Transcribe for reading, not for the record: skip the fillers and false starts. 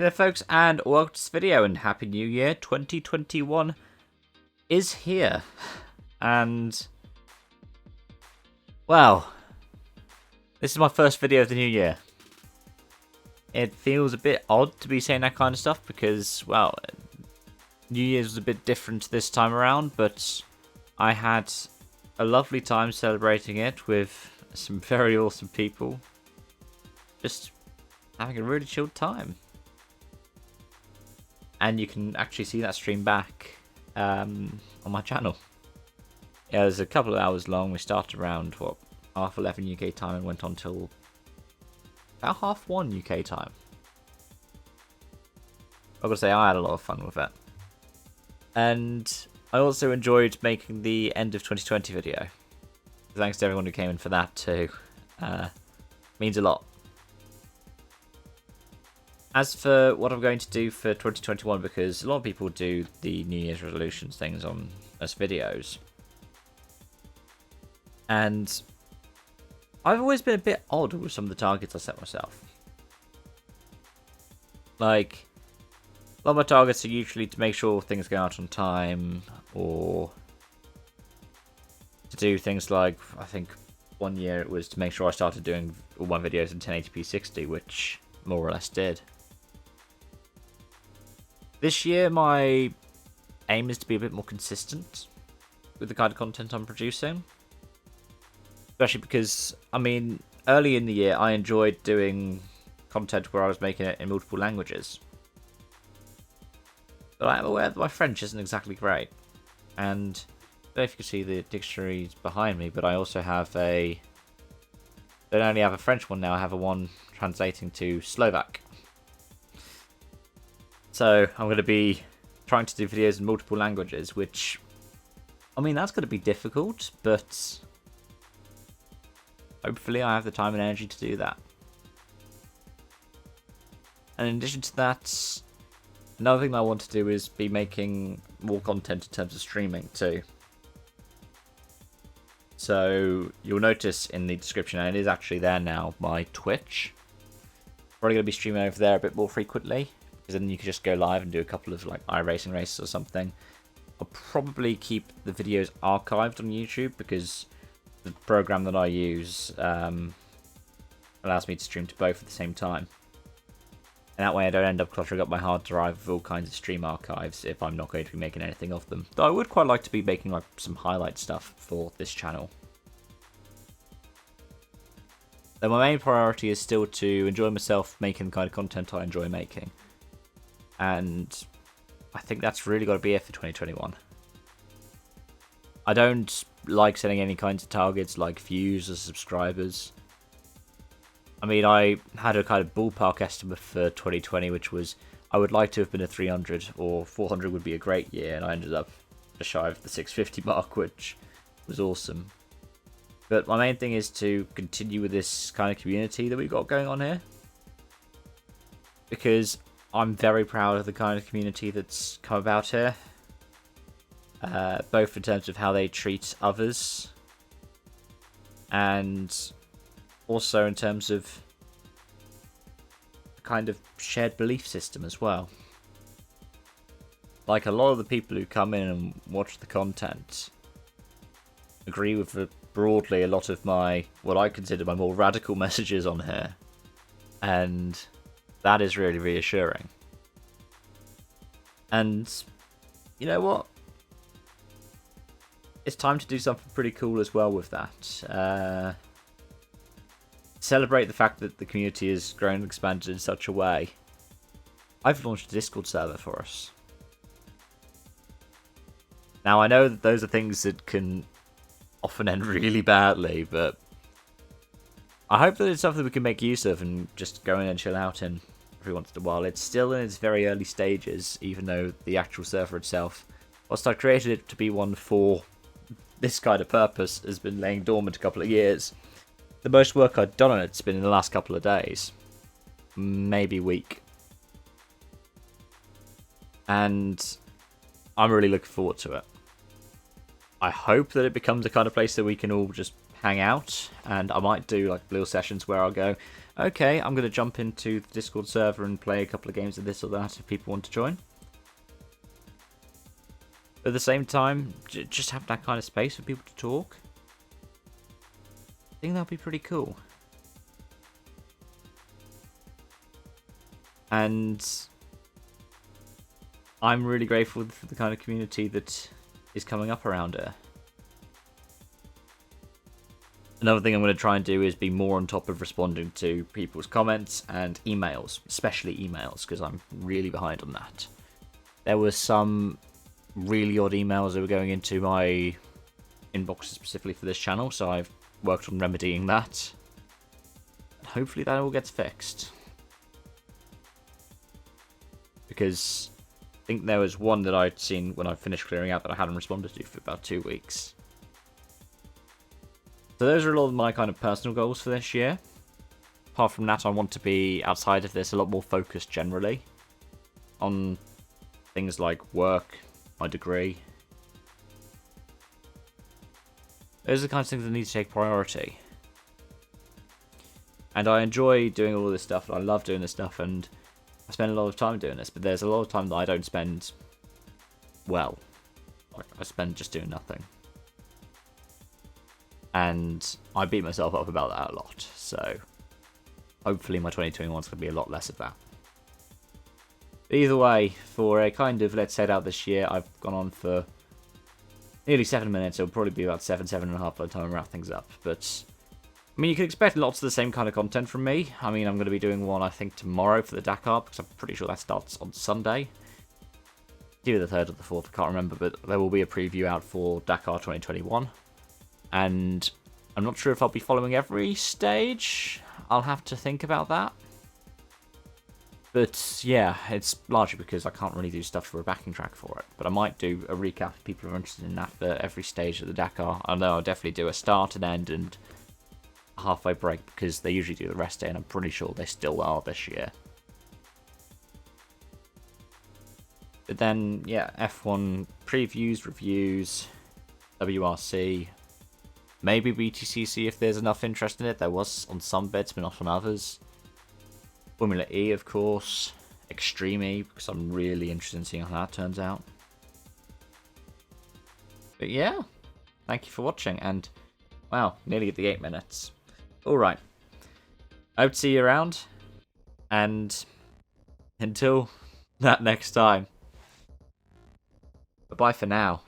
Hey there folks, and welcome to this video, and Happy New Year. 2021 is here. And, well, this is my first video of the new year. It feels a bit odd to be saying that kind of stuff because, well, New Year's was a bit different this time around, but I had a lovely time celebrating it with some very awesome people. Just having a really chilled time. And you can actually see that stream back on my channel. Yeah, it was a couple of hours long. We started around, what, 11:30 UK time and went on till about 1:30 UK time. I've got to say, I had a lot of fun with it. And I also enjoyed making the end of 2020 video. Thanks to everyone who came in for that too. Means a lot. As for what I'm going to do for 2021, because a lot of people do the New Year's resolutions things on as videos. And I've always been a bit odd with some of the targets I set myself. Like, a lot of my targets are usually to make sure things go out on time, or to do things like, I think one year it was to make sure I started doing all my videos in 1080p 60, which more or less did. This year, my aim is to be a bit more consistent with the kind of content I'm producing. Especially because, I mean, early in the year, I enjoyed doing content where I was making it in multiple languages. But I am aware that my French isn't exactly great. And I don't know if you can see the dictionaries behind me, but I also have I don't only have a French one now, I have a one translating to Slovak. So I'm going to be trying to do videos in multiple languages, which, I mean, that's going to be difficult, but hopefully I have the time and energy to do that. And in addition to that, another thing that I want to do is be making more content in terms of streaming too. So you'll notice in the description, and it is actually there now, my Twitch. Probably going to be streaming over there a bit more frequently, because then you can just go live and do a couple of like iRacing races or something. I'll probably keep the videos archived on YouTube because the program that I use allows me to stream to both at the same time. And that way I don't end up cluttering up my hard drive with all kinds of stream archives if I'm not going to be making anything of them. Though I would quite like to be making like some highlight stuff for this channel. Though my main priority is still to enjoy myself making the kind of content I enjoy making. And I think that's really got to be it for 2021. I don't like setting any kinds of targets like views or subscribers. I mean, I had a kind of ballpark estimate for 2020, which was I would like to have been a 300 or 400 would be a great year, and I ended up just shy of the 650 mark, which was awesome. But my main thing is to continue with this kind of community that we've got going on here, because I'm very proud of the kind of community that's come about here, both in terms of how they treat others, and also in terms of the kind of shared belief system as well. Like, a lot of the people who come in and watch the content agree with broadly a lot of my, what I consider my more radical messages on here. And that is really reassuring. And you know what? It's time to do something pretty cool as well with that. Celebrate the fact that the community has grown and expanded in such a way. I've launched a Discord server for us. Now, I know that those are things that can often end really badly, but I hope that it's something we can make use of and just go in and chill out in every once in a while. It's still in its very early stages, even though the actual server itself, whilst I created it to be one for this kind of purpose, has been laying dormant a couple of years. The most work I've done on it's been in the last couple of days. Maybe week. And I'm really looking forward to it. I hope that it becomes the kind of place that we can all just hang out, and I might do like little sessions where I'll go, Okay, I'm going to jump into the Discord server and play a couple of games of this or that if people want to join. At the same time, just have that kind of space for people to talk. I think that'll be pretty cool. And I'm really grateful for the kind of community that is coming up around it. Another thing I'm going to try and do is be more on top of responding to people's comments and emails, especially emails, because I'm really behind on that. There were some really odd emails that were going into my inboxes specifically for this channel, so I've worked on remedying that. Hopefully that all gets fixed. Because I think there was one that I'd seen when I finished clearing out that I hadn't responded to for about 2 weeks. So those are a lot of my kind of personal goals for this year. Apart from that, I want to be, outside of this, a lot more focused generally on things like work, my degree. Those are the kinds of things that need to take priority. And I enjoy doing all this stuff, and I love doing this stuff, and I spend a lot of time doing this, but there's a lot of time that I don't spend well. Like, I spend just doing nothing. And I beat myself up about that a lot, so hopefully my 2021 is going to be a lot less of that. Either way, for a kind of let's head out this year, I've gone on for nearly 7 minutes. It'll probably be about 7.5 by the time I wrap things up. But I mean, you can expect lots of the same kind of content from me. I mean, I'm going to be doing one, I think, tomorrow for the Dakar, because I'm pretty sure that starts on Sunday. Either the 3rd or the 4th, I can't remember, but there will be a preview out for Dakar 2021. And I'm not sure if I'll be following every stage. I'll have to think about that. But yeah, it's largely because I can't really do stuff for a backing track for it. But I might do a recap if people are interested in that for every stage of the Dakar. I know I'll definitely do a start and end and a halfway break, because they usually do the rest day, and I'm pretty sure they still are this year. But then, yeah, F1 previews, reviews, WRC, maybe BTCC if there's enough interest in it. There was on some bits, but not on others. Formula E, of course. Extreme E, because I'm really interested in seeing how that turns out. But yeah, thank you for watching, and wow, nearly at the 8 minutes. Alright, I hope to see you around, and until that next time, bye-bye for now.